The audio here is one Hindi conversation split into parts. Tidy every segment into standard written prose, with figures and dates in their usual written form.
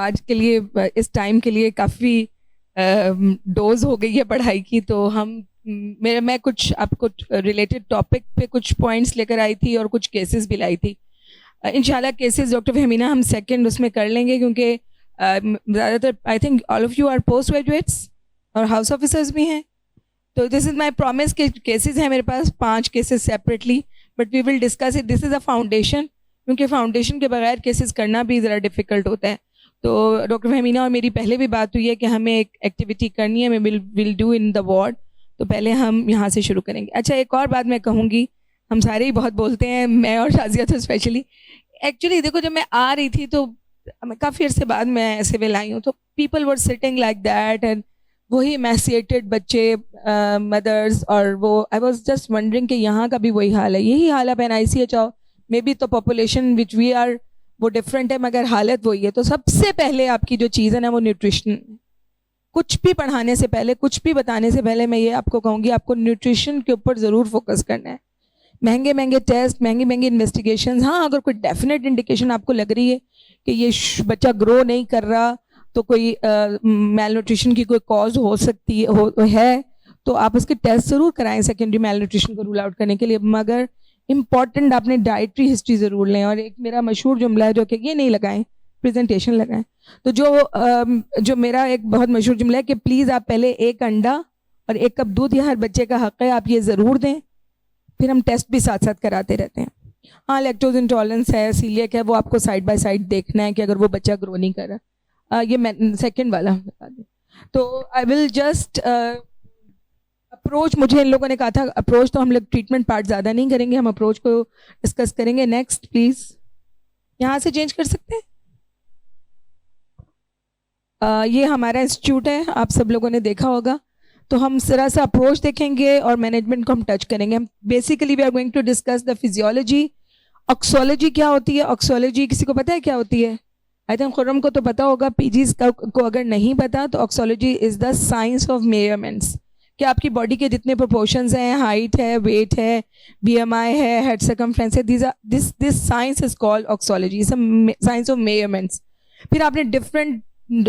आज के लिए इस टाइम के लिए काफ़ी डोज हो गई है पढ़ाई की, तो मैं कुछ आपको रिलेटेड टॉपिक पे कुछ पॉइंट्स लेकर आई थी और कुछ केसेस भी लाई थी। इंशाल्लाह केसेस डॉक्टर फहमीना हम सेकंड उसमें कर लेंगे, क्योंकि ज़्यादातर I think all of you are post graduates और हाउस ऑफिसर्स भी हैं। तो दिस इज़ माई प्रॉमिस के केसेस हैं मेरे पास 5 cases separately, but we will discuss it. This is a foundation, क्योंकि फाउंडेशन के बगैर केसेस करना भी ज़रा डिफ़िकल्ट होता है। तो डॉक्टर फहमीना और मेरी पहले भी बात हुई है कि हमें एक एक्टिविटी करनी है, मैं will do in the ward. तो पहले हम यहाँ से शुरू करेंगे। अच्छा, एक और बात मैं कहूँगी, हम सारे ही बहुत बोलते हैं, मैं और शाजिया तो स्पेशली। एक्चुअली देखो, जब मैं आ रही थी तो काफ़ी अर्से बाद मैं सिविल आई हूँ, तो people were sitting like that and वही एमेसिएटेड बच्चे, मदर्स, और वो आई वॉज जस्ट वंडरिंग कि यहाँ का भी वही हाल है। यही हाल है NICH आओ, मे बी तो पॉपुलेशन विच वी आर वो डिफरेंट है, मगर हालत वही है। तो सबसे पहले आपकी जो चीज़ है ना, वो न्यूट्रिशन। कुछ भी पढ़ाने से पहले, कुछ भी बताने से पहले मैं ये आपको कहूँगी, आपको न्यूट्रिशन के ऊपर ज़रूर फोकस करना है। महंगे महंगे टेस्ट, महंगी महंगी इन्वेस्टिगेशंस, हाँ अगर कोई डेफिनेट इंडिकेशन आपको लग रही है कि ये बच्चा ग्रो नहीं कर रहा, तो कोई मेल न्यूट्रिशन की कोई कॉज हो सकती है, तो आप उसके टेस्ट ज़रूर कराएं सेकेंडरी मेल न्यूट्रिशन को रूल आउट करने के लिए। मगर इम्पॉर्टेंट आपने डाइटरी हिस्ट्री ज़रूर लें। और एक मेरा मशहूर जुमला है जो कि ये नहीं लगाएं, प्रेजेंटेशन लगाएं। तो जो मेरा एक बहुत मशहूर जुमला है कि प्लीज़ आप पहले 1 अंडा और 1 कप दूध, यह हर बच्चे का हक़ है, आप ये ज़रूर दें। फिर हम टेस्ट भी साथ साथ कराते रहते हैं। हाँ, लैक्टोज इंटॉलरेंस है, सीलियक है, वो आपको साइड बाय साइड देखना है कि अगर वो बच्चा ग्रो नहीं कर रहा। ये मैं सेकेंड वाला बता दें। तो आई विल जस्ट अप्रोच, मुझे इन लोगों ने कहा था अप्रोच, तो हम लोग ट्रीटमेंट पार्ट ज़्यादा नहीं करेंगे, हम अप्रोच को डिस्कस करेंगे। नेक्स्ट प्लीज़, यहाँ से चेंज कर सकते हैं। ये हमारा इंस्टीट्यूट है, आप सब लोगों ने देखा होगा। तो हम जरा सा अप्रोच देखेंगे और मैनेजमेंट को हम टच करेंगे। हम basically we are going to discuss the physiology. Auxology क्या होती है? ऑक्सोलॉजी किसी को पता है क्या होती है? आई थिंक खुर्रम को तो पता होगा, पीजीज को अगर नहीं पता तो auxology is the science of measurements, कि आपकी बॉडी के जितने प्रोपोर्शंस हैं, हाइट है, वेट है, BMI है, हेड सर्कमफ्रेंस है, this science is called auxology, science of measurements. फिर आपने डिफरेंट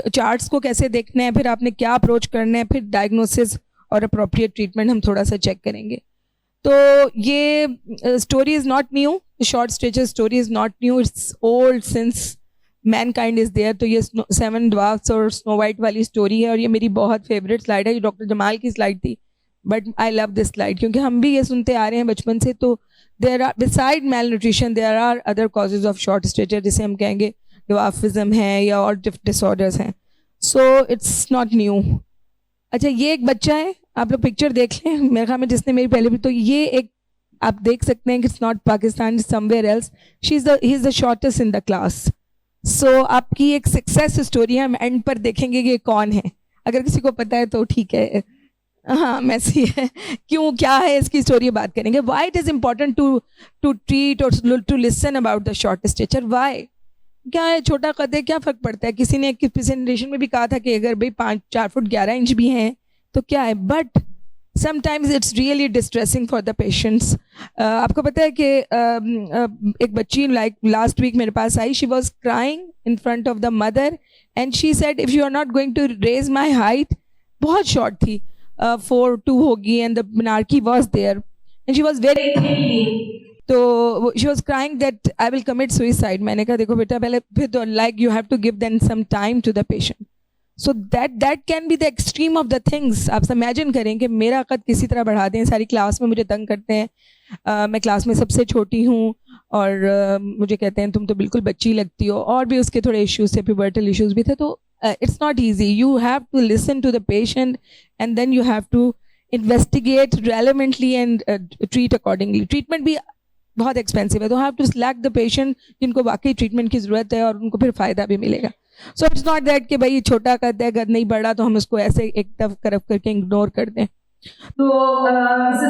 चार्ट्स को कैसे देखना है, फिर आपने क्या अप्रोच करना है, फिर डायग्नोसिस और अप्रोप्रिएट ट्रीटमेंट हम थोड़ा सा चेक करेंगे। तो ये story is not new, short statures story is not new, it's old since mankind is there. तो ये 7 ड्वार्फ्स और स्नो वाइट वाली स्टोरी है, और ये मेरी बहुत फेवरेट स्लाइड है। ये डॉक्टर जमाल की स्लाइड थी, but I love this slide, क्योंकि हम भी ये सुनते आ रहे हैं बचपन से। तो there are, beside malnutrition, there are other causes of short stature, जिसे हम कहेंगे ड्वार्फिज्म है या और डिसऑर्डर्स हैं। So it's not new. अच्छा, ये एक बच्चा है, आप लोग पिक्चर देख लें, मेरे ख्याल में जिसने मेरी पहले भी, तो ये एक आप देख सकते हैं कि it's not Pakistan, somewhere else. He is the shortest in the class. So आपकी एक सक्सेस स्टोरी है, हम एंड पर देखेंगे कि ये कौन है। अगर किसी को पता है तो ठीक है, हाँ मैसी है, क्यों, क्या है इसकी स्टोरी, बात करेंगे। Why it is important to treat और to listen about the short stature. Why, क्या है, छोटा कद है, क्या फ़र्क पड़ता है? किसी ने एक प्रेजेंटेशन में भी कहा था कि अगर भाई 4 फुट 11 इंच भी हैं तो क्या है, but sometimes it's really distressing for the patients. आपको पता है कि एक बच्ची लाइक लास्ट वीक मेरे पास आई, she was crying in front of the mother and she said if you are not going to raise my height, बहुत शॉर्ट थी, 4'2" होगी, and the monarchy was there and she was very, तो she was crying that I will commit suicide. मैंने कहा देखो बेटा, पहले फिर तो like you have to give then some time to the patient. So that can be the extreme of the things. आप इमेजिन करें कि मेरा कद किसी तरह बढ़ा दें, सारी क्लास में मुझे तंग करते हैं, मैं क्लास में सबसे छोटी हूँ, और मुझे कहते हैं तुम तो बिल्कुल बच्ची लगती हो, और भी उसके थोड़े इश्यूज थे, प्यूबर्टल इश्यूज भी थे। तो it's not easy, you have to listen to the patient and then you have to investigate relevantly and treat accordingly. Treatment भी बहुत एक्सपेंसिव है, तो have to select the patient जिनको वाकई ट्रीटमेंट की ज़रूरत है और उनको फिर फ़ायदा भी मिलेगा। सो इट्स नॉट दैट कि भाई छोटा कद है, कद नहीं बढ़ा तो हम उसको ऐसे एक तरफ करके इग्नोर कर दें। तो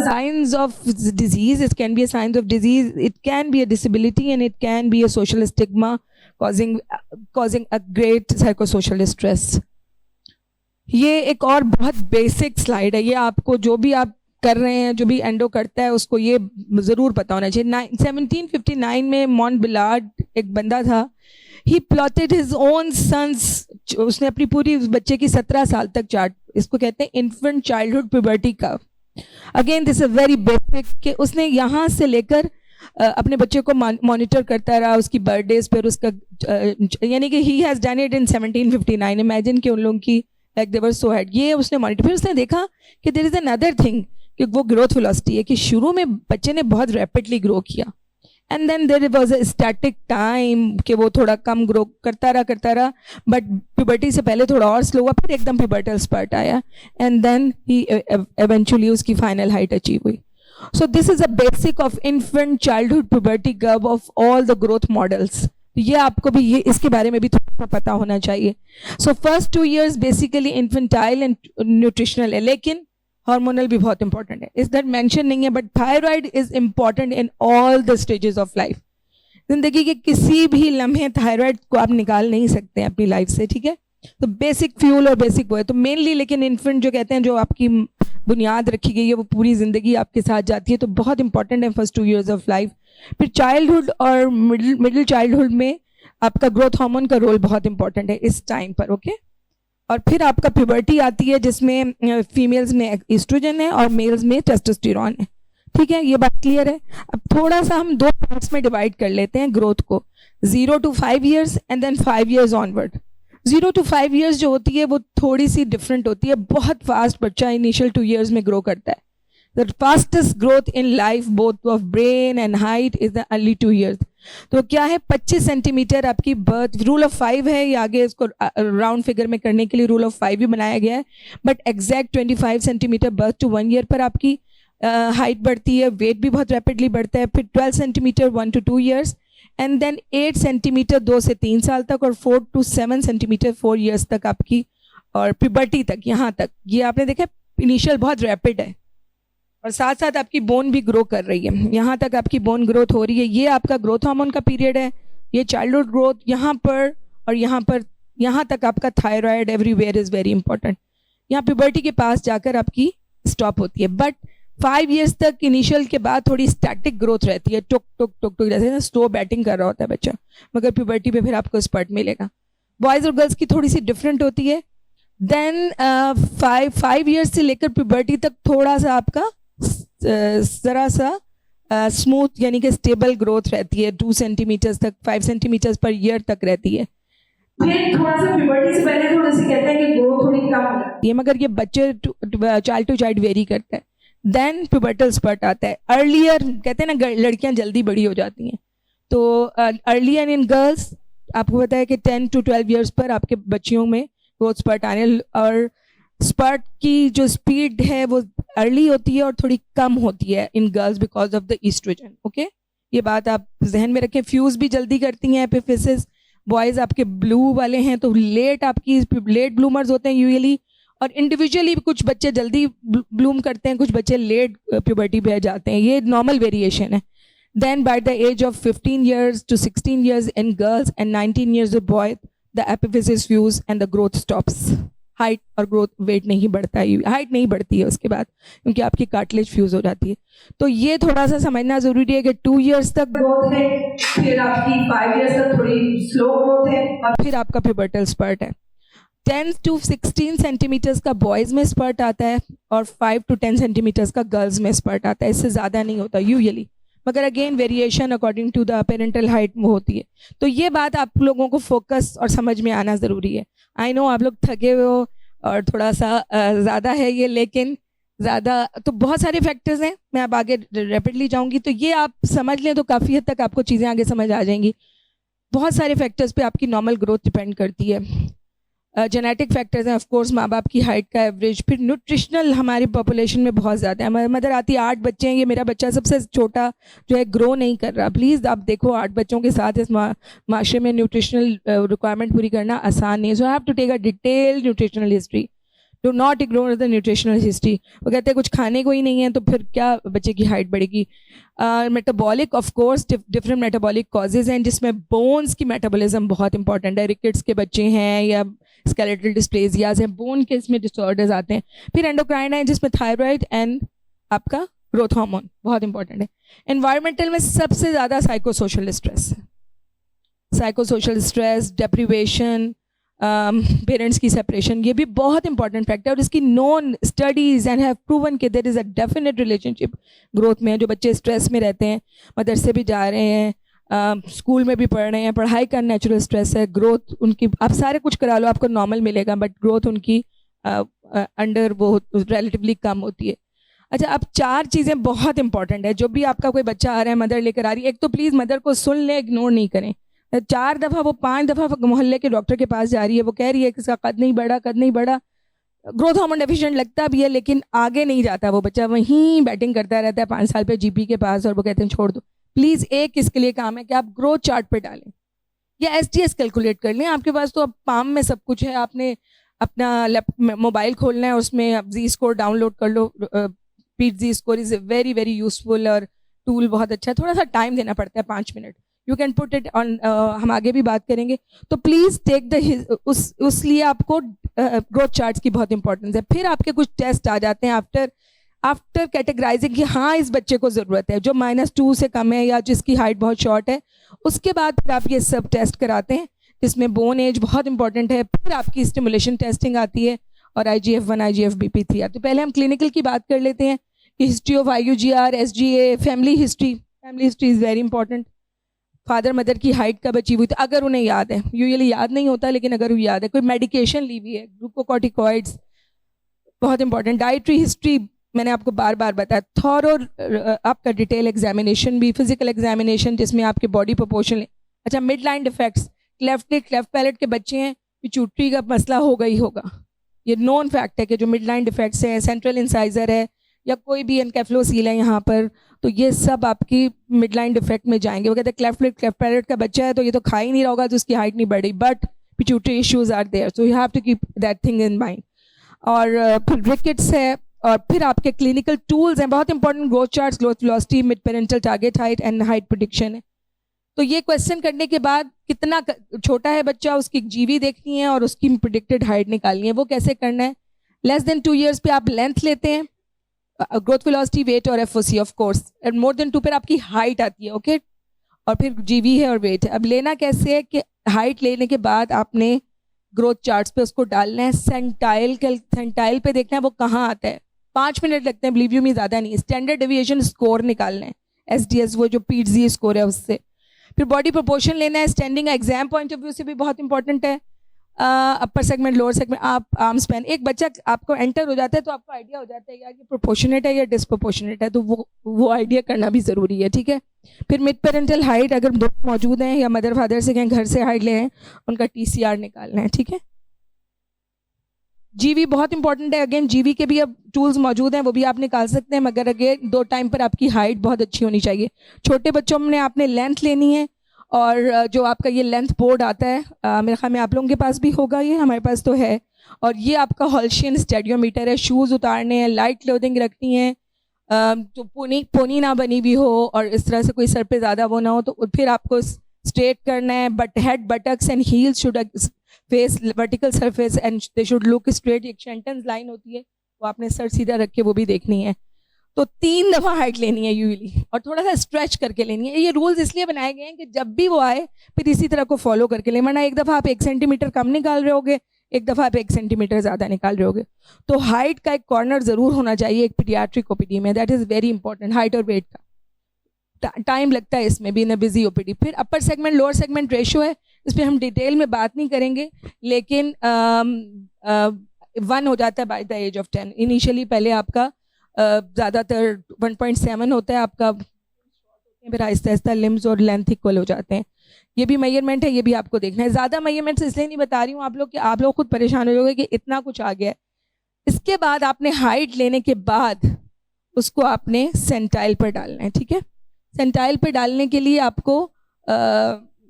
science of disease, it can be a science of disease, it can be a disability and it can be a social stigma causing a great psychosocial stress। ये एक और बहुत बेसिक स्लाइड है, ये आपको जो भी आप कर रहे हैं, जो भी एंडो करता है उसको ये ज़रूर पता होना चाहिए। 1759 में मॉन्ट बिलार्ड एक बंदा था, ही प्लॉटेड हिज ओन सन्स, उसने अपनी पूरी बच्चे की 17 साल तक चार्ट, इसको कहते हैं infant childhood puberty curve. Again this is very basic कि उसने यहाँ से लेकर अपने बच्चे को मॉनिटर करता रहा, उसकी बर्थडेज पर उसका यानी कि he has done it in 1759. Imagine कि उन लोगों की like they were so had, ये उसने मॉनिटर. फिर उसने देखा कि देयर इज अनदर थिंग कि वो ग्रोथ वेलोसिटी है, कि शुरू में बच्चे ने बहुत रैपिडली ग्रो किया and then there was a static time कि वो थोड़ा कम ग्रो करता रहा, बट प्यूबर्टी से पहले थोड़ा और स्लो हुआ, फिर एकदम प्यूबर्टल स्पर्ट आया एंड देन ही इवेंचुअली उसकी फाइनल हाइट अचीव हुई. So this is a basic of infant childhood puberty curve of all the growth models. ये आपको भी ये इसके बारे में भी थोड़ा पता होना चाहिए. So first 2 years basically infantile and nutritional है, लेकिन hormonal भी बहुत important है. इस that mention नहीं है, but thyroid is important in all the stages of life. जिंदगी के किसी भी लम्हे थायराइड को आप निकाल नहीं सकते अपनी लाइफ से, ठीक है. तो बेसिक फ्यूल और बेसिक वो है. तो मेनली लेकिन इन्फेंट जो कहते हैं, जो आपकी बुनियाद रखी गई है, वो पूरी ज़िंदगी आपके साथ जाती है, तो बहुत इंपॉर्टेंट है फर्स्ट 2 years ऑफ लाइफ. फिर चाइल्डहुड और मिडिल चाइल्डहुड में आपका ग्रोथ हार्मोन का रोल बहुत इंपॉर्टेंट है इस टाइम पर, ओके. और फिर आपका प्यूबर्टी आती है जिसमें फीमेल्स में एस्ट्रोजन है और मेल्स में टेस्टोस्टेरोन है, ठीक है. ये बात क्लियर है. अब थोड़ा सा हम 2 पार्ट्स में डिवाइड कर लेते हैं ग्रोथ को, 0 to 5 years and then 5 years onward. 0 to 5 years जो होती है वो थोड़ी सी डिफरेंट होती है. बहुत फास्ट बच्चा इनिशियल 2 years में ग्रो करता है. The fastest growth in life both of brain and height is the early 2 years. तो क्या है, 25 सेंटीमीटर आपकी बर्थ, रूल ऑफ 5 है, या आगे इसको राउंड फिगर में करने के लिए रूल ऑफ 5 भी बनाया गया है, but exact 25 centimetre birth to 1 year पर आपकी हाइट बढ़ती है. वेट भी बहुत रैपिडली बढ़ता है. फिर 12 centimetre 1 to 2 years and then 8 centimetre 2 से 3 साल तक, और 4 to 7 सेंटीमीटर 4 years तक आपकी, और प्यूबर्टी तक, यहाँ तक. ये आपने देखा इनिशियल बहुत रैपिड है, और साथ साथ आपकी बोन भी ग्रो कर रही है. यहाँ तक आपकी बोन ग्रोथ हो रही है. ये आपका ग्रोथ हार्मोन का पीरियड है. ये चाइल्डहुड ग्रोथ यहाँ पर, और यहाँ पर, यहाँ तक आपका thyroid everywhere is very important. यहाँ प्यूबर्टी के पास जाकर आपकी स्टॉप होती है. बट 5 years तक इनिशियल के बाद थोड़ी स्टैटिक ग्रोथ रहती है, टुक टुक टुक टुक, जैसे ना स्लो बैटिंग कर रहा होता है बच्चा, मगर प्यूबर्टी पे फिर आपको स्पर्ट मिलेगा. बॉयज़ और गर्ल्स की थोड़ी सी डिफरेंट होती है. देन 5 years से लेकर प्यूबर्टी तक थोड़ा सा आपका ज़रा सा स्मूथ यानी कि स्टेबल ग्रोथ रहती है. 2 सेंटीमीटर्स तक, 5 सेंटीमीटर्स पर ईयर तक रहती है. फिर थोड़ा सा प्यूबर्टी से पहले थोड़ी सी कहते हैं कि ग्रोथ थोड़ी कम हो जाती है, मगर ये बच्चे चाइल्ड टू चाइल्ड वेरी करता है. देन प्यूबर्टल स्पर्ट आता है. अर्लियर कहते हैं ना, लड़कियां जल्दी बड़ी हो जाती हैं, तो अर्लियर इन गर्ल्स आपको पता है कि 10 to 12 years पर आपके बच्चियों में ग्रोथ स्पर्ट आने, और स्पर्ट की जो स्पीड है वो अर्ली होती है और थोड़ी कम होती है in girls because of the oestrogen, okay. ये बात आप जहन में रखें. फ्यूज भी जल्दी करती हैं एपिफिसिस. बॉयज़ आपके ब्लू वाले हैं तो लेट, आपकी लेट ब्लूमर्स होते हैं यूजुअली, और इंडिविजुअली कुछ बच्चे जल्दी ब्लूम करते हैं, कुछ बच्चे लेट प्यूबर्टी पे जाते हैं. ये नॉर्मल वेरिएशन है. Then by the age of 15 years to 16 years in girls and 19 years of boy the epiphysis fuse and the growth stops. Height और ग्रोथ, वेट नहीं बढ़ता है, हाइट नहीं बढ़ती है उसके बाद, क्योंकि आपकी कार्टिलेज फ्यूज हो जाती है. तो ये थोड़ा सा समझना जरूरी है कि 2 years तक ग्रोथ है, फिर आपकी 5 years तक थोड़ी स्लो ग्रोथ है, और फिर आपका प्यूबर्टल स्पर्ट है. 10 to 16 सेंटीमीटर्स का बॉयज़ में स्पर्ट आता है, और 5 to 10 सेंटीमीटर्स का गर्ल्स में स्पर्ट आता है. इससे ज़्यादा नहीं होता यूजुअली, मगर again variation according to the parental height में होती है. तो ये बात आप लोगों को फोकस और समझ में आना ज़रूरी है. आई नो आप लोग थके हुए हो और थोड़ा सा ज़्यादा है ये, लेकिन ज़्यादा तो बहुत सारे फैक्टर्स हैं. मैं अब आगे रैपिडली जाऊँगी, तो ये आप समझ लें तो काफ़ी हद तक आपको चीज़ें आगे समझ आ जाएंगी. बहुत सारे फैक्टर्स पे आपकी नॉर्मल ग्रोथ डिपेंड करती है. जेनेटिक फैक्टर्स हैं, ऑफ कोर्स माँ बाप की हाइट का एवरेज. फिर न्यूट्रिशनल हमारी पॉपुलेशन में बहुत ज़्यादा है. मदर आती है 8 बच्चे हैं, ये मेरा बच्चा सबसे छोटा जो है ग्रो नहीं कर रहा. प्लीज़ आप देखो 8 बच्चों के साथ इस माशरे में न्यूट्रिशनल रिक्वायरमेंट पूरी करना आसान नहीं है. So I have to take a detail nutritional history. Do not ignore the nutritional history. वो कहते हैं कुछ खाने को ही नहीं है तो फिर क्या बच्चे की हाइट बढ़ेगी. Metabolic of course different metabolic causes हैं, जिसमें बोन्स की मेटाबॉलिज्म बहुत इंपॉर्टेंट है. रिकेट्स के बच्चे हैं या स्केलेटल डिस्प्लेजियाज हैं, बोन के इसमें डिसऑर्डर्स आते हैं. फिर एंडोक्राइन है जिसमें थायराइड एंड आपका ग्रोथ हार्मोन बहुत इंपॉर्टेंट है. एनवायरमेंटल में सबसे ज़्यादा साइको सोशल स्ट्रेस है. Psycho social stress, deprivation, parents की सेपरेशन, ये भी बहुत इंपॉर्टेंट फैक्टर है और इसकी non studies and have proven कि there is a definite relationship growth में। जो बच्चे स्ट्रेस में रहते हैं, मदरसे भी जा रहे हैं, स्कूल में भी पढ़ रहे हैं, पढ़ाई का नेचुरल स्ट्रेस है, ग्रोथ उनकी आप सारे कुछ करा लो आपको नॉर्मल मिलेगा, बट ग्रोथ उनकी अंडर वो रिलेटिवली कम होती है। अच्छा, अब 4 चीज़ें बहुत इंपॉर्टेंट है। जो भी आपका कोई बच्चा आ रहा है, मदर लेकर आ रही है, एक तो प्लीज़ मदर को सुन ले, इग्नोर नहीं करें। 4 दफ़ा वो 5 दफ़ा मोहल्ले के डॉक्टर के पास जा रही है, वो कह रही है कि इसका कद नहीं बढ़ा, कद नहीं बढ़ा, ग्रोथ हार्मोन डेफिशिएंट लगता भी है, लेकिन आगे नहीं जाता वो बच्चा, वहीं बैटिंग करता रहता है 5 साल पे जीपी के पास, और वो कहते हैं छोड़ दो। प्लीज़ एक इसके लिए काम है कि आप ग्रोथ चार्ट पे डालें या एसटीएस कैलकुलेट कर लें। आपके पास तो अब पाम में सब कुछ है, आपने अपना मोबाइल खोलना है, उसमें आप जी स्कोर डाउनलोड कर लो। Pete G score is very very useful और टूल बहुत अच्छा है, थोड़ा सा टाइम देना पड़ता है, 5 minute. You can put it on, हम आगे भी बात करेंगे। तो प्लीज़ टेक द उस लिए आपको ग्रोथ चार्ट्स की बहुत इंपॉर्टेंस है। फिर आपके कुछ टेस्ट आ जाते हैं आफ्टर कैटेगराइजिंग कि हाँ इस बच्चे को ज़रूरत है, जो -2 से कम है या जिसकी हाइट बहुत शॉर्ट है, उसके बाद फिर आप ये सब टेस्ट कराते हैं, जिसमें बोन एज बहुत इंपॉर्टेंट है। फिर आपकी स्टिमुलेशन टेस्टिंग आती है और IGF-1 IGF-BP3 आती है। तो पहले हम क्लिनिकल की बात कर लेते हैं कि history of IUGR, SGA, family history is very important. Father mother की हाइट कब अचीव हुई थी, अगर उन्हें याद है, यूजुअली याद नहीं होता, लेकिन अगर वो याद है, कोई मेडिकेशन ली हुई है, ग्लूकोकॉर्टिकॉइड्स, बहुत इंपॉर्टेंट। डाइटरी हिस्ट्री मैंने आपको बार बार बताया, थॉरो आपका डिटेल एग्जामिनेशन भी, फिजिकल एग्जामिनेशन जिसमें आपके बॉडी प्रोपोर्शन। अच्छा, mid line defects, cleft palate के बच्चे हैं, पिट्यूटरी का मसला होगा ही होगा, ये नॉन फैक्ट है कि जो मिड लाइन डिफेक्ट्स हैं, सेंट्रल इंसाइजर है या कोई भी एनकेफ्लोसील है यहाँ पर, तो ये सब आपकी मिड लाइन डिफेक्ट में जाएंगे। वो कहते हैं क्लेफ्ट पैलेट का बच्चा है तो ये तो खा ही नहीं रहा होगा तो उसकी हाइट नहीं बढ़ी, but pituitary issues are there, so you have to keep that thing in mind. और फिर रिकेट्स है, और फिर आपके क्लिनिकल टूल्स हैं बहुत important, growth charts, growth velocity, mid parental target height and height prediction है। तो ये क्वेश्चन करने के बाद कितना छोटा है बच्चा, उसकी जीवी देखनी है और उसकी प्रिडिक्टेड हाइट निकालनी है। वो कैसे करना है, लेस देन 2 years पे आप लेंथ लेते हैं, ग्रोथ वेलोसिटी, वेट और FOC of course, and more than 2 पर आपकी हाइट आती है, ओके, और फिर जीवी है और वेट है। अब लेना कैसे है कि हाइट लेने के बाद आपने ग्रोथ चार्ट्स पे उसको डालना है, सेंटाइल पे देखना है वो कहाँ आता है। 5 मिनट लगते हैं, बिलीव यू मी, ज़्यादा नहीं। स्टैंडर्ड डेविएशन स्कोर निकालना है, SDS, वो जो PTZ स्कोर है उससे। फिर बॉडी प्रोपोर्शन लेना है, standing exam point of view से भी बहुत इंपॉर्टेंट है। अपर सेगमेंट, लोअर सेगमेंट, आप आर्म स्पैन, एक बच्चा आपको एंटर हो जाता है तो आपको आइडिया हो जाता है यार ये प्रोपोर्शनेट है या डिसप्रोपोर्शनेट है, तो वो आइडिया करना भी ज़रूरी है, ठीक है। फिर मिड पेरेंटल हाइट, अगर दोनों मौजूद हैं या मदर फादर से कहीं घर से हाइट ले हैं, उनका TCR निकालना है, ठीक है। जीवी बहुत इंपॉर्टेंट है, अगेन जीवी के भी अब टूल्स मौजूद हैं, वो भी आप निकाल सकते हैं, मगर अगेन 2 टाइम पर आपकी हाइट बहुत अच्छी होनी चाहिए। छोटे बच्चों में आपने लेंथ लेनी है, और जो आपका ये लेंथ बोर्ड आता है, मेरे ख्याल में आप लोगों के पास भी होगा, ये हमारे पास तो है, और ये आपका हॉल्शियन स्टेडियोमीटर है। शूज़ उतारने हैं, लाइट क्लोथिंग रखनी है, तो पोनी ना बनी हुई हो और इस तरह से कोई सर पे ज़्यादा वो ना हो, तो फिर आपको स्ट्रेट करना है, but head, buttocks and heels should face vertical surface and they should look straight. एक सेंटेंस लाइन होती है, वो आपने सर सीधा रख के वो भी देखनी है। तो 3 दफ़ा हाइट लेनी है यूजुअली, और थोड़ा सा स्ट्रेच करके लेनी है। ये रूल्स इसलिए बनाए गए हैं कि जब भी वो आए फिर इसी तरह को फॉलो करके ले, वरना एक दफ़ा आप 1 सेंटीमीटर कम निकाल रहे होगे, एक दफ़ा आप 1 सेंटीमीटर ज़्यादा निकाल रहे होगे। तो हाइट का एक कॉर्नर ज़रूर होना चाहिए एक पीडियाट्रिक OPD में, that is very important, height और वेट का। टाइम लगता है इसमें भी इन बिजी OPD। फिर upper segment lower segment ratio है, इस पर हम डिटेल में बात नहीं करेंगे, लेकिन 1 हो जाता है by the age of 10। Initially पहले आपका ज़्यादातर 1.7 होता है आपका, फिर आहिस्ता आहिस्ता लिम्स और लेंथ इक्वल हो जाते हैं। ये भी मेजरमेंट है, ये भी आपको देखना है। ज़्यादा मेजरमेंट्स इसलिए नहीं बता रही हूँ आप लोग कि आप लोग खुद परेशान हो जाओगे कि इतना कुछ आ गया है। इसके बाद आपने हाइट लेने के बाद उसको आपने सेंटाइल पर डालना है, ठीक है। सेंटाइल पर डालने के लिए आपको